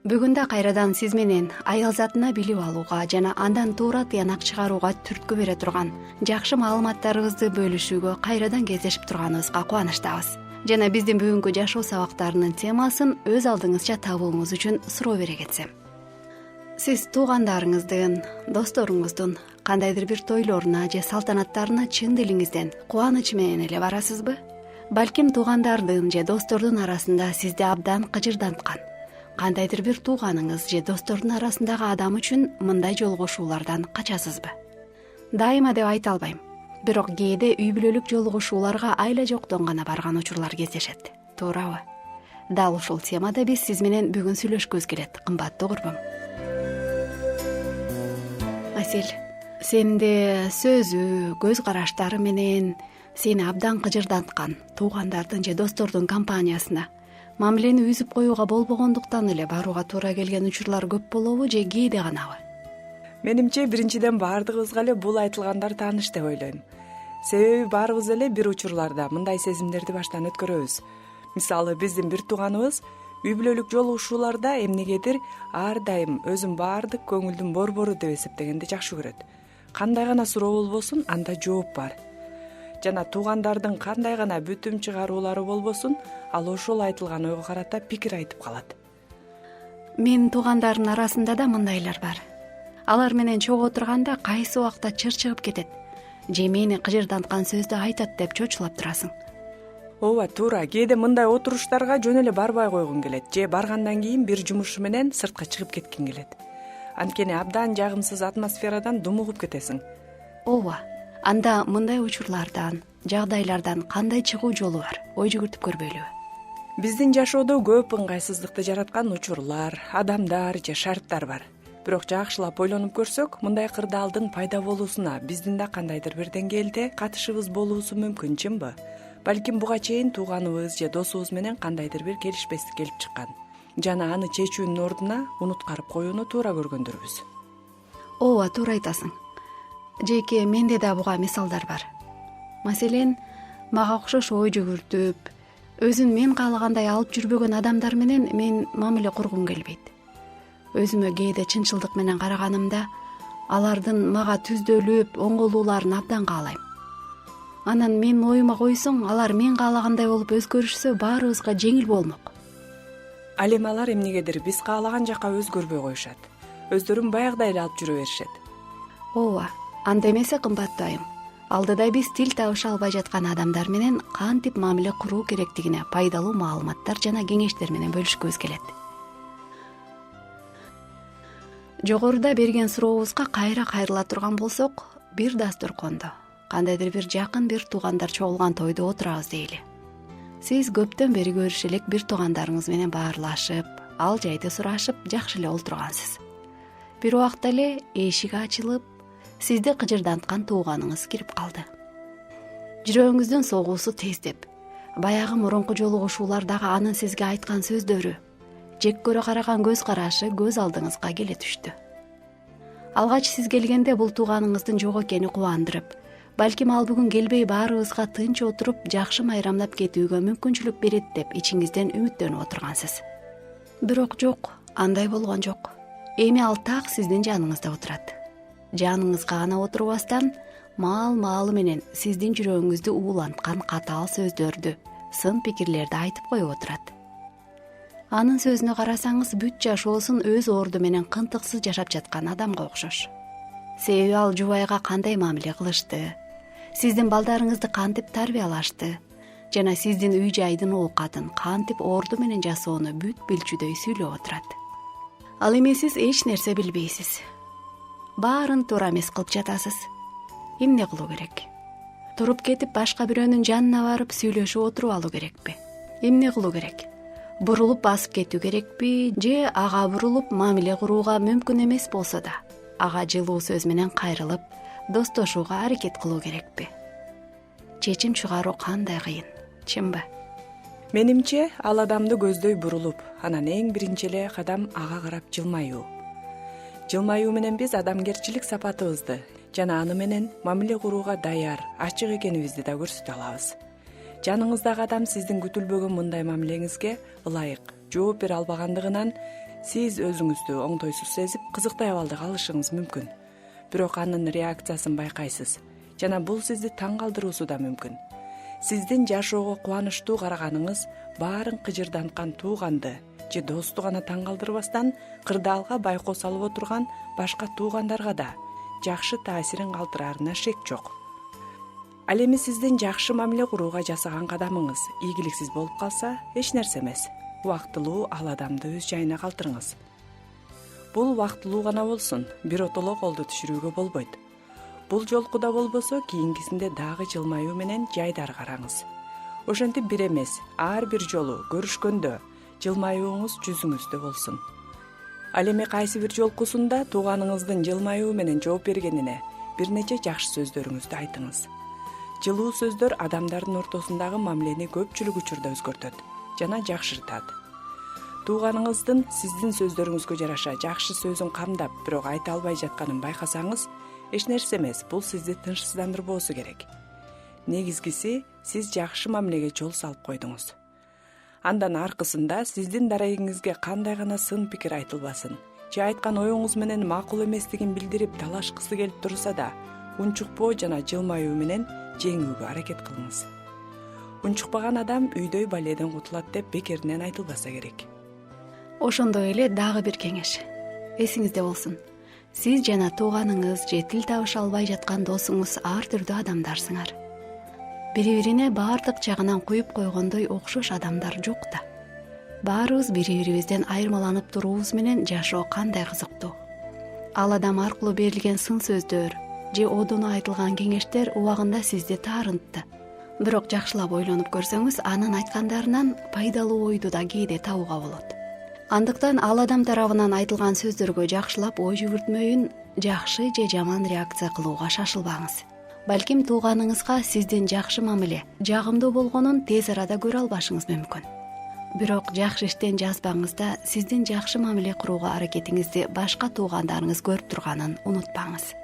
Бүгүн да кайрадан сиз менен аял затына билип алууга жана андан туура тыянак чыгарууга түрткү бере турган жакшы маалыматтарыбызды бөлүшүүгө кайрадан кездешип турганыбызга кубанычтабыз. Жана биздин бүгүнкү жашоо сабактарынын темасын өз алдыңызча табууңуз үчүн суроо бере кетсем. Сиз туугандарыңыздын, досторуңуздун кандайдыр бир тойлоруна же салтанаттарына чын дилиңизден кубаныч менен эле барасызбы? Балким туугандардын же достордун арасында сизди абдан кыжырданткан кандайдыр бир тууганыңыз же достордун арасындагы адам үчүн мындай жолугушуулардан качасызбы? Дайыма деп айта албайм, бирок кээде үй бүлөлүк жолугушууларга айла жоктон гана барган учурлар кездешет, туурабы? Дал ушул темада биз сиз менен бүгүн сүйлөшкүбүз келет, кымбаттуу курбум. Асель, сенде сөзү, көз караштары менен сени абдан кыжырданткан туугандардын же достордун компаниясына мамилени үзүп коюуга болбогондуктан эле барууга туура келген учурлар көп болобу же кээде ганабы? Менимче биринчиден баардыгыбызга эле бул айтылгандар тааныш деп ойлойм. Себеби баарыбыз эле бир учурларда мындай сезимдерди баштан өткөрөбүз. Мисалы, биздин бир тууганыбыз үй бүлөлүк жолугушууларда эмнегедир ар дайым өзүн баардык көңүлдүн борбору деп эсептегенди жакшы көрөт. Кандай гана суроо болбосун, анда жооп бар. Жана туугандардын кандай гана бүтүм чыгаруулары болбосун, ал ошол айтылган ойго карата пикир айтып калат. Менин туугандардын арасында да мындайлар бар. Алар менен чогуу отурганда кайсы убакта чыр чыгып кетет же мени кыжырданткан сөздү айтат деп чочулап турасың. Ооба, туура. Кээде мындай отуруштарга жөн эле барбай койгуң келет же баргандан кийин бир жумушу менен сыртка чыгып кеткиң келет. Анткени абдан жагымсыз атмосферадан думугуп кетесиң. Ооба, анда мындай учурлардан, жагдайлардан кандай чыгуу жолу бар? Ой жүгүртүп көрбөйлүбү? Биздин жашоодо көп ыңгайсыздыкты жараткан учурлар, адамдар же шарттар бар. Бирок жакшылап ойлонуп көрсөк, мындай кырдаалдын пайда болуусуна биздин да кандайдыр бир деңгээлде катышыбыз болуусу мүмкүн, чынбы? Балким буга чейин тууганыбыз же досубуз менен кандайдыр бир келишпестик келип чыккан. Жана аны чечүүнүн ордуна унуткарып коюуну туура көргөндөрбүз. Ооба, туура айтасың. Жеке менде да буга мисалдар бар. Маселен, мага окшош ой жүгүртүп, өзүн мен каалагандай алып жүрбөгөн адамдар менен мен мамиле кургум келбейт. Өзүмө кээде чынчылдык менен караганымда, алардын мага түздөлүп, оңголууларын абдан каалайм. Анан мен оюма койсоң, алар мен каалагандай болуп өзгөрүшсө, баарыбызга жеңил болмок. Ал эми алар эмнегедир биз каалаган жакка өзгөрбөй коюшат. Өздөрүн баягыдай эле алып жүрө беришет. Ооба, анда эмесе кымбаттуу айым. Алдыда биз тил табыша албай жаткан адамдар менен кантип мамиле куруу керектигине пайдалуу маалыматтар жана кеңештер менен бөлүшкүбүз келет. Жогоруда берген сурообузга кайра кайрыла турган болсок, бир дасторкондо кандайдыр бир жакын бир туугандар чогулган тойдо отурабыз дейли. Сиз көптөн бери көрүшө элек бир туугандарыңыз менен баарлашып, ал жайды сурашып, жакшы эле олтургансыз. Бир убакта эле эшик ачылып, сизди кыжырданткан тууганыңыз кирип калды. Жүрөгүңүздүн согуусу тездеп, баягы мурунку жолугушуулардагы анын сизге айткан сөздөрү, жек көрө караган көз карашы көз алдыңызга келе түштү. Алгач сиз келгенде бул тууганыңыздын жок экени кубандырып, балким ал бүгүн келбей баарыбызга тынч отуруп, жакшы майрамдап кетүүгө мүмкүнчүлүк берет деп ичиңизден үмүттөнүп отургансыз. Бирок жок, андай болгон жок. Эми ал так сиздин жаныңызда отурат. Жаныңызга гана отурбастан, маал-маалы менен сиздин жүрөгүңүздү ууланткан катаал сөздөрдү, сын пикирлерди айтып коюп отурат. Анын сөзүнө карасаңыз, бүт жашоосун өз орду менен кынтыксыз жашап жаткан адамга окшош. Себеби ал жубайга кандай мамиле кылышты, сиздин балдарыңызды кантип тарбиялашты жана сиздин үй жайдын оокатын кантип орду менен жасоону бүт билчүдөй сүйлөп отурат. Ал эми сиз эч нерсе билбейсиз. Баарын туура эмес кылып жатасыз. Эмне кылуу керек? Туруп кетип башка бирөөнүн жанына барып сүйлөшүп отуруп алуу керекпи? Эмне кылуу керек? Бурулуп басып кетүү керекпи же ага бурулуп мамиле курууга мүмкүн эмес болсо да, ага жылуу сөз менен кайрылып, достошууга аракет кылуу керекпи? Чечим чыгаруу кандай кыйын, чынбы? Менимче, ал адамды көздөй бурулуп, анан эң биринчи эле кадам ага карап жылмаюу. Жылмаюу менен биз адамгерчилик сапатыбызды жана аны менен мамиле курууга даяр, ачык экенибизди да көрсөтө алабыз. Жаныңыздагы адам сиздин күтүлбөгөн мындай мамилеңизге ылайык жооп бере албагандыгынан сиз өзүңүздү оңдойсуз сезип кызыктай абалда калышыңыз мүмкүн. Бирок анын реакциясын байкайсыз жана бул сизди таң калтыруусу да мүмкүн. Сиздин жашоого кубанычтуу караганыңыз баарын кыжырданткан тууганды же досту гана таң калтырбастан, кырдаалга байкоо салып отурган башка туугандарга да жакшы таасирин калтыраарына шек жок. Ал эми сиздин жакшы мамиле курууга жасаган кадамыңыз ийгиликсиз болуп калса, эч нерсе эмес. Убактылуу ал адамды өз жайына калтырыңыз. Бул убактылуу гана болсун, биротоло колду түшүрүүгө болбойт. Бул жолку да болбосо кийинкисинде дагы жылмаюу менен жайдары караңыз. Ошентип бир эмес, ар бир жолу көрүшкөндө жылмаюуңуз жүзүңүздө болсун. Ал эми кайсы бир жолкусунда тууганыңыздын жылмаюу менен жооп бергенине бир нече жакшы сөздөрүңүздү айтыңыз. Жылуу сөздөр адамдардын ортосундагы мамилени көпчүлүк учурда өзгөртөт жана жакшыртат. Тууганыңыздын сиздин сөздөрүңүзгө жараша жакшы сөзүн камдап, бирок айта албай жатканын байкасаңыз, эч нерсе эмес, бул сизди тынчсыздандырбоосу керек. Негизгиси, сиз жакшы мамилеге жол салып койдуңуз. Андан аркысында сиздин дарегиңизге кандай гана сын пикир айтылбасын, же айткан оюңуз менен макул эместигин билдирип талашкысы келип турса да, унчукпоо жана жылмаюу менен жеңүүгө аракет кылыңыз. Унчукпаган адам үйдөй баледен кутулат деп бекеринен айтылбаса керек. Ошондой эле дагы бир кеңеш. Эсиңизде болсун. Сиз жана тууганыңыз же тил табыша албай жаткан досуңуз ар түрдүү адамдарсыңар. Бири-бирине баардык жагынан куюп койгондой окшош адамдар жок да. Баарыбыз бири-бирибизден айырмаланып туруубуз менен жашоо кандай кызыктуу. Ал адам аркылуу берилген сын сөздөр же одоно айтылган кеңештер убагында сизди таарынтты. Бирок жакшылап ойлонуп көрсөңүз, анын айткандарынан пайдалуу ойду да кээде табууга болот. Андыктан ал адам тарабынан айтылган сөздөргө жакшылап ой жүгүртмөйүн, жакшы же жаман реакция кылууга шашылбаңыз. Балким тууганыңызга сиздин жакшы мамиле, жагымдуу болгонун тез арада көрө албашыңыз мүмкүн. Бирок жакшы иштен жазбаңыз да, сиздин жакшы мамиле курууга аракетиңизди башка туугандарыңыз көрүп турганын унутпаңыз.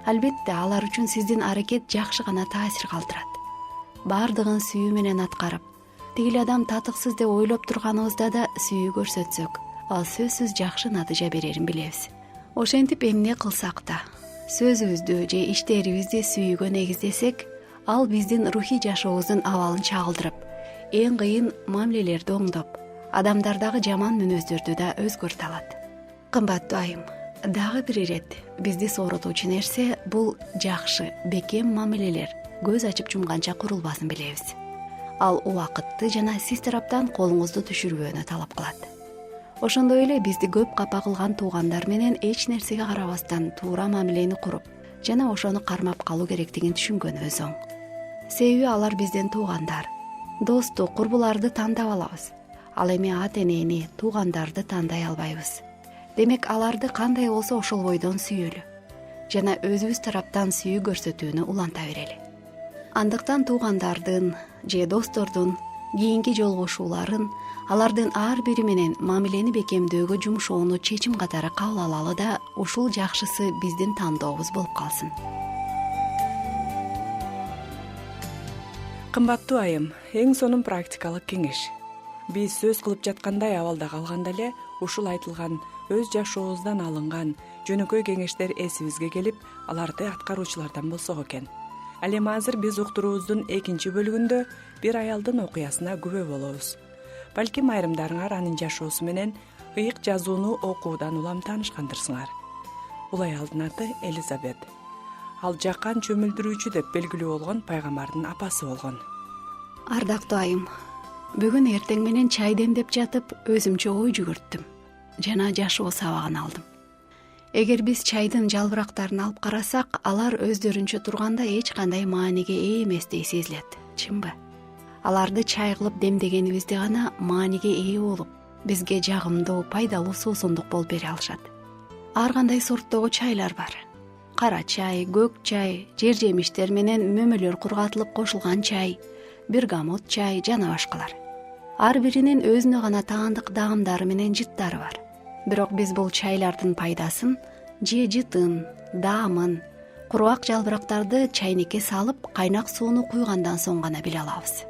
Албетте, алар үчүн сиздин аракет жакшы гана таасир калтырат. Бардыгын сүйүү менен аткарып, тигил адам татыксыз деп ойлоп турганыбызда да сүйүү көрсөтсөк, ал сөзсүз жакшы натыйжа берерин билебиз. Ошентип эмне кылсак да, сөзүбүздү же иштерибизди сүйүүгө негиздесек, ал биздин рухий жашообуздун абалын чагылдырып, эң кыйын мамилелерди оңдоп, адамдардагы жаман мүнөздөрдү да өзгөртө алат. Кымбаттуу айым, дагы бир ирет бизди сооротуучу нерсе бул жакшы, бекем мамилелер көз ачып жумганча курулбасын билебиз. Ал убакытты жана сиз тараптан колуңузду түшүрбөөнү талап кылат. Ошондой эле бизди көп капа кылган туугандар менен эч нерсеге карабастан туура мамилени куруп жана ошону кармап калуу керектигин түшүнгөнүбүз оң. Себеби алар биздин туугандар. Досту, курбуларды тандап алабыз. Ал эми ата-энени, туугандарды тандай албайбыз. Демек аларды кандай болсо ошол бойдон сүйөлү жана өзүбүз тараптан сүйүү көрсөтүүнү уланта берели. Андыктан туугандардын же достордун кийинки жолугушууларын, алардын ар бири менен мамилени бекемдөөгө жумшоону чечим катары кабыл алалы да, ушул жакшысы биздин тандообуз болуп калсын. Кымбаттуу айым, эң сонун практикалык кеңеш. Биз сөз кылып жаткандай абалда калганда эле ушул айтылган өз жашообуздан алынган жөнөкөй кеңештер эсибизге келип, аларды аткаруучулардан болсок экен. Ал эми азыр биз уктуруубуздун экинчи бөлүгүндө бир аялдын окуясына күбө болобуз. Балким айрымдарыңар анын жашоосу менен ыйык жазууну окуудан улам таанышкандырсыңар. Бул аялдын аты Элизабет. Ал жакан чөмүлдүрүүчү деп белгилүү болгон пайгамбардын апасы болгон. Ардактуу айым, бүгүн эртең менен чай демдеп жатып, өзүмчө ой жүгүрттүм жана жашоо сабагын алдым. Эгер биз чайдын жалбырактарын алып карасак, алар өздөрүнчө турганда эч кандай мааниге ээ эместей сезилет, чынбы? Аларды чай кылып демдегенибизде гана мааниге ээ болуп, бизге жагымдуу, пайдалуу суусундук болуп бере алышат. Ар кандай сорттогу чайлар бар. Кара чай, көк чай, жер жемиштер менен мөмөлөр кургатылып кошулган чай, бергамот чай жана башкалар. Ар биринин өзүнө гана таандык даамдары менен жыттары бар. Бирок биз бул чайлардын пайдасын же жытын, даамын, кургак жалбырактарды чайникке салып, кайнак сууну куйгандан соң гана биле алабыз.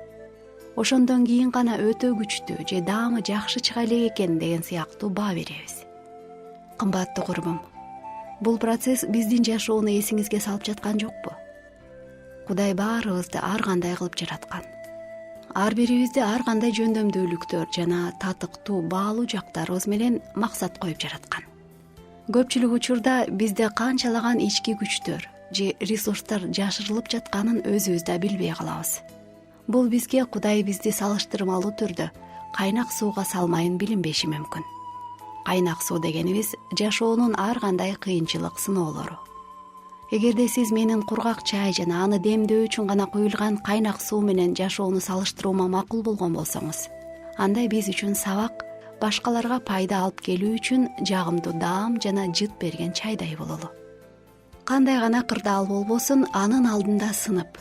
ошондон кийин гана өтө күчтүү же даамы жакшы чыга элек экен деген сыяктуу баа беребиз. Кымбаттуу курбум, бул процесс биздин жашоону эсиңизге салып жаткан жокпу? Кудай баарыбызды ар кандай кылып жараткан. Ар бирибизди ар кандай жөндөмдүүлүктөр жана татыктуу, баалуу жактарыбыз менен максат коюп жараткан. Көпчүлүк учурда бизде канчалаган ички күчтөр же ресурстар жашырылып жатканын өзүбүз да билбей калабыз. Бул бизге Кудай бизди салыштырмалуу түрдө кайнак сууга салмайын билинбеши мүмкүн. Кайнак суу дегенибиз жашоонун ар кандай кыйынчылык, сыноолору. Эгерде сиз менин кургак чай жана аны демдөө үчүн гана куюлган кайнак суу менен жашоону салыштыруума макул болгон болсоңуз, анда биз үчүн сабак башкаларга пайда алып келүү үчүн жагымдуу даам жана жыт берген чайдай бололу. Кандай гана кырдаал болбосун, анын алдында сынып,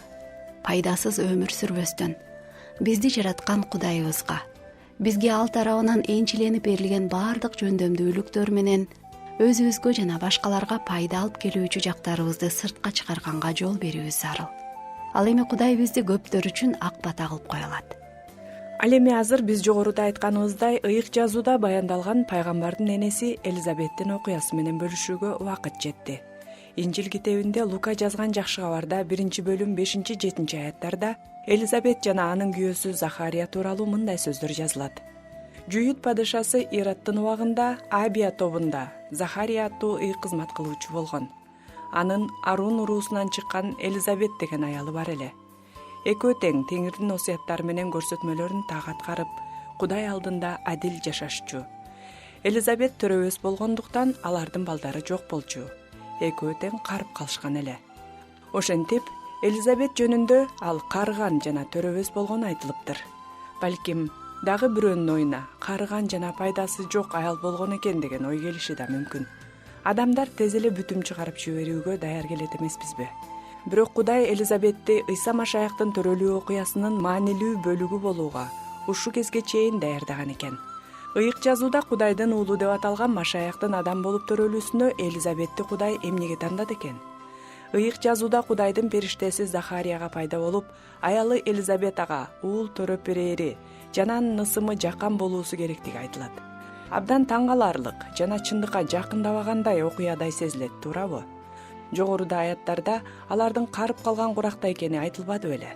пайдасыз өмүр сүрбөстөн бизди жараткан Кудайыбызга, бизге ал тарабынан энчиленип берилген баардык жөндөмдүүлүктөр менен өзүбүзгө жана башкаларга пайда алып келүүчү жактарыбызды сыртка чыгарганга жол берүүбүз зарыл. Ал эми Кудай бизди көптөр үчүн ак бата кылып кое алат. Ал эми азыр биз жогоруда айтканыбыздай ыйык жазууда баяндалган пайгамбардын энеси Элизабеттин окуясы менен бөлүшүүгө убакыт жетти. Инжил китебинде Лука жазган жакшы кабарда 1-бөлүм 5-7 аяттарда Элизабет жана анын күйөөсү Захария тууралуу мындай сөздөр жазылат. Жүйүт падышасы Ироддун убагында Абия тобунда Захария аттуу ыйык кызмат кылуучу болгон. Анын Арун уруусунан чыккан Элизабет деген аялы бар эле. Экөө тең Теңирдин осуяттары менен көрсөтмөлөрүн так аткарып, Кудай алдында адил жашашчу. Элизабет төрөбөс болгондуктан алардын балдары жок болчу. Экөө тең карып калышкан эле. Ошентип, Элизабет жөнүндө ал карыган жана төрөбөс болгону айтылыптыр. Балким дагы бирөөнүн оюна карыган жана пайдасы жок аял болгон экен деген ой келиши да мүмкүн. Адамдар тез эле бүтүм чыгарып жиберүүгө даяр келет эмеспизби? Бирок Кудай Элизабетти Ыйса Машаяктын төрөлүү окуясынын маанилүү бөлүгү болууга ушу кезге чейин даярдаган экен. Ыйык жазууда Кудайдын уулу деп аталган Машаяктын адам болуп төрөлүүсүнө Элизабетти Кудай эмнеге тандады экен? Ыйык жазууда Кудайдын периштеси Захарияга пайда болуп, аялы Элизабет ага уул төрөп берери жана анын ысымы жакан болуусу керектиги айтылат. Абдан таң каларлык жана чындыкка жакындабагандай окуядай сезилет, туурабы? Жогоруда аяттарда алардын карып калган куракта экени айтылбады беле?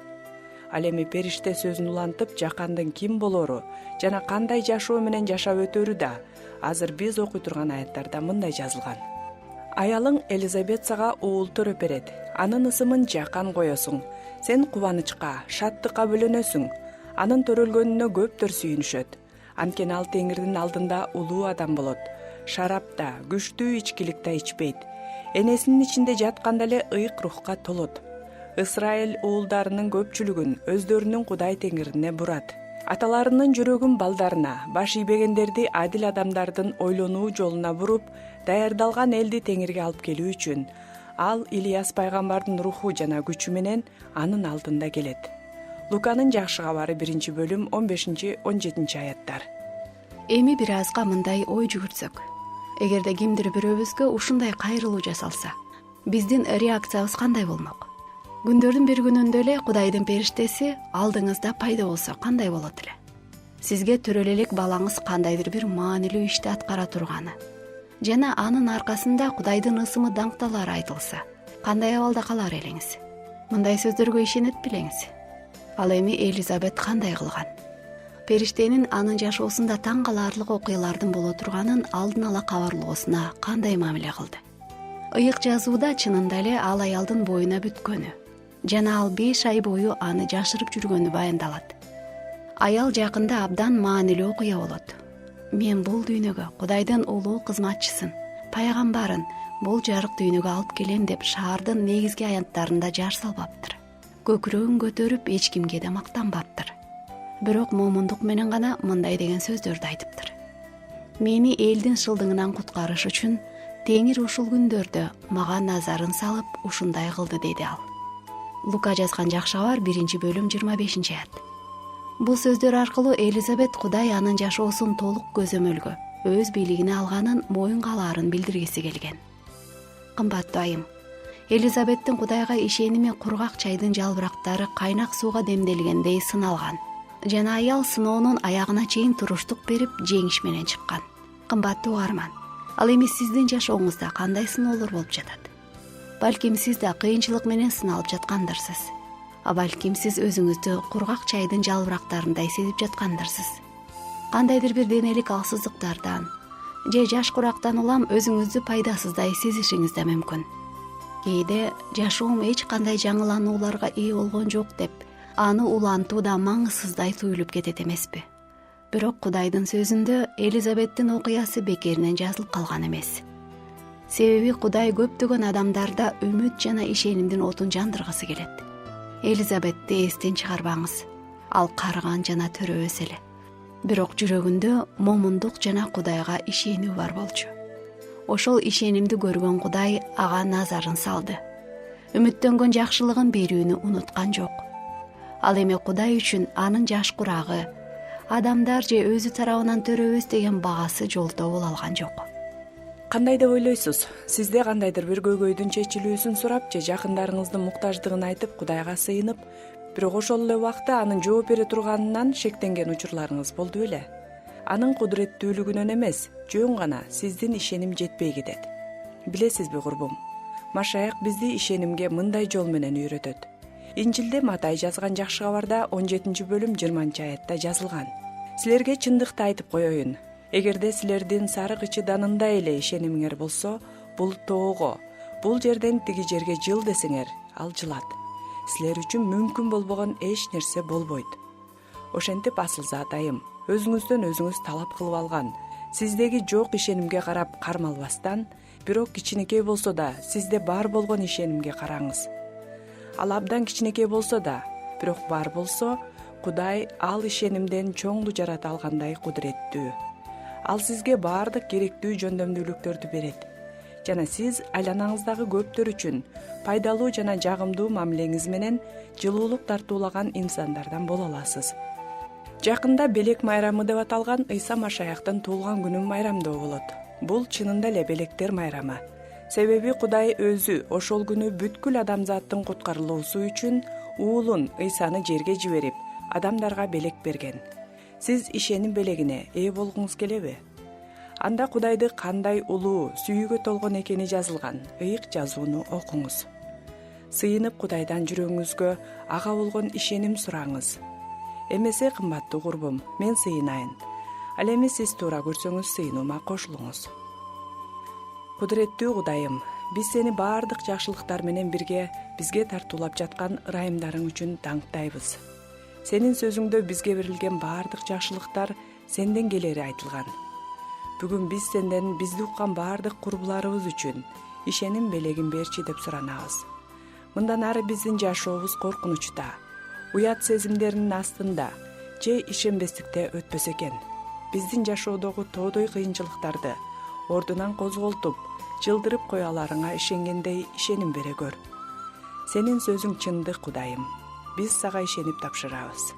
Ал эми периште сөзүн улантып, жакандын ким болору жана кандай жашоо менен жашап өтөрү да азыр биз окуй турган аяттарда мындай жазылган. Аялың Элизабет сага уул төрөп берет. Анын ысымын жакан коесуң. Сен кубанычка, шаттыкка бөлөнөсүң. Анын төрөлгөнүнө көптөр сүйүнүшөт. Анткени ал Теңирдин алдында улуу адам болот. Шарап да, күчтүү ичкилик да ичпейт. Энесинин ичинде жатканда эле ыйык рухка толот. Исраил уулдарынын көпчүлүгүн өздөрүнүн Кудай Теңирине бурат. Аталарынын жүрөгүн балдарына, баш ийбегендерди адил адамдардын ойлонуу жолуна буруп, даярдалган элди Теңирге алып келүү үчүн ал Илияс пайгамбардын руху жана күчү менен анын алдында келет. Луканын жакшы кабары 1-бөлүм 15-17 аяттар. Эми бир азга мындай ой жүгүртсөк. Эгерде кимдир бирөөбүзгө ушундай кайрылуу жасалса, биздин реакциябыз кандай болмок? Күндөрдүн бир күнүндө эле Кудайдын периштеси алдыңызда пайда болсо кандай болот эле? Сизге төрөлө элек балаңыз кандайдыр бир маанилүү ишти аткара турганы жана анын аркасында Кудайдын ысымы даңкталары айтылса, кандай абалда калар элеңиз? Мындай сөздөргө ишенет белеңиз? Ал эми Элизабет кандай кылган? Периштенин анын жашоосунда таң каларлык окуялардын боло турганын алдын ала кабарлоосуна кандай мамиле кылды? Ыйык жазууда чынында эле ал аялдын боюна бүткөнү жана ал 5 ай бою аны жашырып жүргөнү баяндалат. Аял жакында абдан маанилүү окуя болот. Мен бул дүйнөгө Кудайдын улуу кызматчысын, пайгамбарын бул жарык дүйнөгө алып келем деп шаардын негизги аянттарында жар салбаптыр. Көкүрөгүн көтөрүп эч кимге да мактанбаптыр. Бирок момундук менен гана мындай деген сөздөрдү айтыптыр. Мени элдин шылдыңынан куткарыш үчүн Теңир ушул күндөрдө мага назарын салып ушундай кылды, деди ал. Лука жазган жакшы кабар 1-бөлүм 25 аят. Бул сөздөр аркылуу Элизабет Кудай анын жашоосун толук көзөмөлгө, өз бийлигине алганын моюнга алаарын билдиргиси келген. Кымбаттуу айым, Элизабеттин Кудайга ишеними кургак чайдын жалбырактары кайнак сууга демделгендей сыналган жана аял сыноонун аягына чейин туруштук берип жеңиш менен чыккан. Кымбаттуу угарман, ал эми сиздин жашооңузда кандай сыноолор болуп жатат? Балким сиз да кыйынчылык менен сыналып жаткандырсыз. А балким сиз өзүңүздү кургак чайдын жалбырактарындай сезип жаткандырсыз. Кандайдыр бир денелик алсыздыктардан же жаш курактан улам өзүңүздү пайдасыздай сезишиңиз да мүмкүн. Кээде жашоом эч кандай жаңыланууларга ээ болгон жок деп аны улантуу да маңызсыздай туюлуп кетет эмеспи? Бирок Кудайдын сөзүндө Элизабеттин окуясы бекеринен жазылып калган эмес. Себеби Кудай көптөгөн адамдарда үмүт жана ишенимдин отун жандыргысы келет. Элизабетти эстен чыгарбаңыз. Ал карыган жана төрөбөс эле. Бирок жүрөгүндө момундук жана Кудайга ишенүү бар болчу. Ошол ишенимди көргөн Кудай ага назарын салды. Үмүттөнгөн жакшылыгын берүүнү унуткан жок. Ал эми Кудай үчүн анын жаш курагы, адамдар же өзү тарабынан төрөбөс деген багасы жолдо боло алган жок. Кандай деп ойлойсуз? Сизде кандайдыр бир көйгөйдүн чечилүүсүн сурап же жакындарыңыздын муктаждыгын айтып Кудайга сыйынып, бирок ошол эле убакта анын жооп бере турганынан шектенген учурларыңыз болду беле? Анын кудуреттүүлүгүнөн эмес, жөн гана сиздин ишеним жетпей кетет. Билесизби курбум, Машаяк бизди ишенимге мындай жол менен үйрөтөт. Инжилде Матай жазган жакшы кабарда 17-бөлүм 20-аятта жазылган. Силерге чындыкты айтып коеюн. Эгерде силердин сарык ичи данындай эле ишенимиңер болсо, бул тоого, бул жерден тиги жерге жыл десеңер, ал жылат. Силер үчүн мүмкүн болбогон эч нерсе болбойт. Ошентип асыл атайым, өзүңүздөн өзүңүз талап кылып алган, сиздеги жок ишенимге карап кармалбастан, бирок кичинекей болсо да сизде бар болгон ишенимге караңыз. Ал абдан кичинекей болсо да, бирок бар болсо, Кудай ал ишенимден чоңду жарата алгандай кудуреттүү. Ал сизге баардык керектүү жөндөмдүүлүктөрдү берет. Жана сиз айланаңыздагы көптөр үчүн пайдалуу жана жагымдуу мамилеңиз менен жылуулук тартуулаган инсандардан боло аласыз. Жакында Белек майрамы деп аталган Ыйса Машаяктын туулган күнүн майрамдоо болот. Бул чынында эле Белектер майрамы. Себеби Кудай өзү ошол күнү бүткүл адамзаттын куткарылуусу үчүн уулун Ыйсаны жерге жиберип, адамдарга белек берген. Сиз ишеним белегине ээ болгуңуз келеби? Анда Кудайды кандай улуу, сүйүүгө толгон экени жазылган ыйык жазууну окуңуз. Сыйынып Кудайдан жүрөгүңүзгө ага болгон ишеним сураңыз. Эмесе кымбаттуу курбум, мен сыйынайын. Ал эми сиз туура көрсөңүз сыйынуума кошулуңуз. Кудуреттүү Кудайым, биз сени баардык жакшылыктар менен бирге бизге тартуулап жаткан ырайымдарың үчүн даңктайбыз. Сенин сөзүңдө бизге берилген баардык жакшылыктар сенден келери айтылган. Бүгүн биз сенден бизди уккан баардык курбуларыбыз үчүн ишеним белегин берчи деп суранабыз. Мындан ары биздин жашообуз коркунучта, уят сезимдеринин астында же ишенбестикте өтпөсө экен. Биздин жашоодогу тоодой кыйынчылыктарды ордунан козголтуп, жылдырып кое аларыңа ишенгендей ишеним бере көр. Сенин сөзүң чындык, Кудайым. Биз сага ишенип тапшырабыз.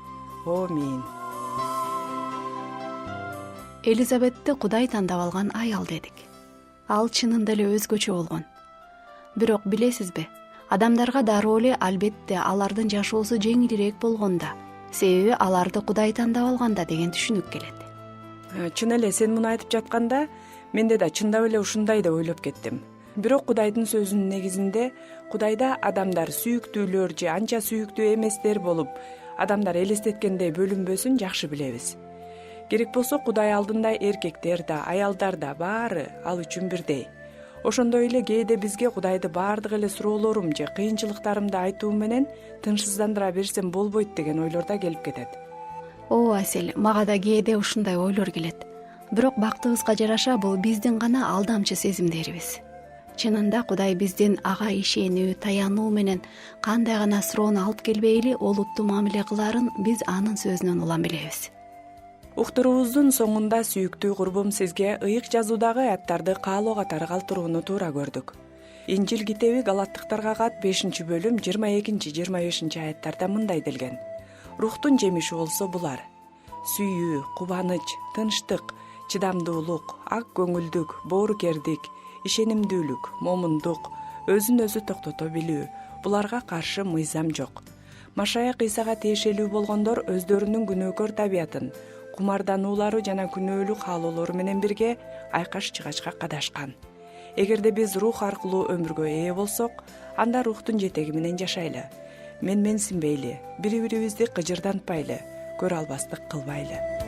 Амин. Элизабетти Кудай тандап алган аял дедик. Ал чынында эле өзгөчө болгон. Бирок билесизби, адамдарга дароо эле албетте алардын жашоосу жеңилирээк болгонда, себеби аларды Кудай тандап алганда деген түшүнүк келет. Чын эле сен муну айтып жатканда, менде да чындап эле ушундай деп ойлоп кеттим. Бирок Кудайдын сөзүнүн негизинде Кудайда адамдар сүйүктүүлөр же анча сүйүктүү эместер болуп, адамдар элестеткендей бөлүнбөсүн жакшы билебиз. Керек болсо Кудай алдында эркектер да, аялдар да баары ал үчүн бирдей. Ошондой эле кээде бизге Кудайды баардык эле суроолорум же кыйынчылыктарымды айтуу менен тынчсыздандыра берсем болбойт деген ойлор да келип кетет. Асел, мага да кээде ушундай ойлор келет. Бирок бактыбызга жараша бул биздин гана алдамчы сезимдерибиз. Чынында Кудай биздин ага ишенүү, таянуу менен кандай гана суроону алып келбейли олуттуу мамиле кылаарын биз анын сөзүнөн улам билебиз. Уктуруубуздун соңунда сүйүктүү курбум сизге ыйык жазуудагы аяттарды каалоо катары калтырууну туура көрдүк. Инжил китеби Галаттыктарга кат 5-бөлүм 22-25 аяттарда мындай делген. Рухтун жемиши болсо булар: сүйүү, кубаныч, тынчтык, чыдамдуулук, ак көңүлдүк, боорукердик, ишенимдүүлүк, момундук, өзүн өзү токтото билүү. Буларга каршы мыйзам жок. Машаяк Ыйсага тиешелүү болгондор өздөрүнүн күнөөкөр табиятын, кумардануулары жана күнөөлүү каалоолору менен бирге айкаш-чыгачка кадашкан. Эгерде биз рух аркылуу өмүргө ээ болсок, анда рухтун жетеги менен жашайлы. Менсинбейли, бири-бирибизди кыжырдантпайлы, көрө албастык кылбайлы.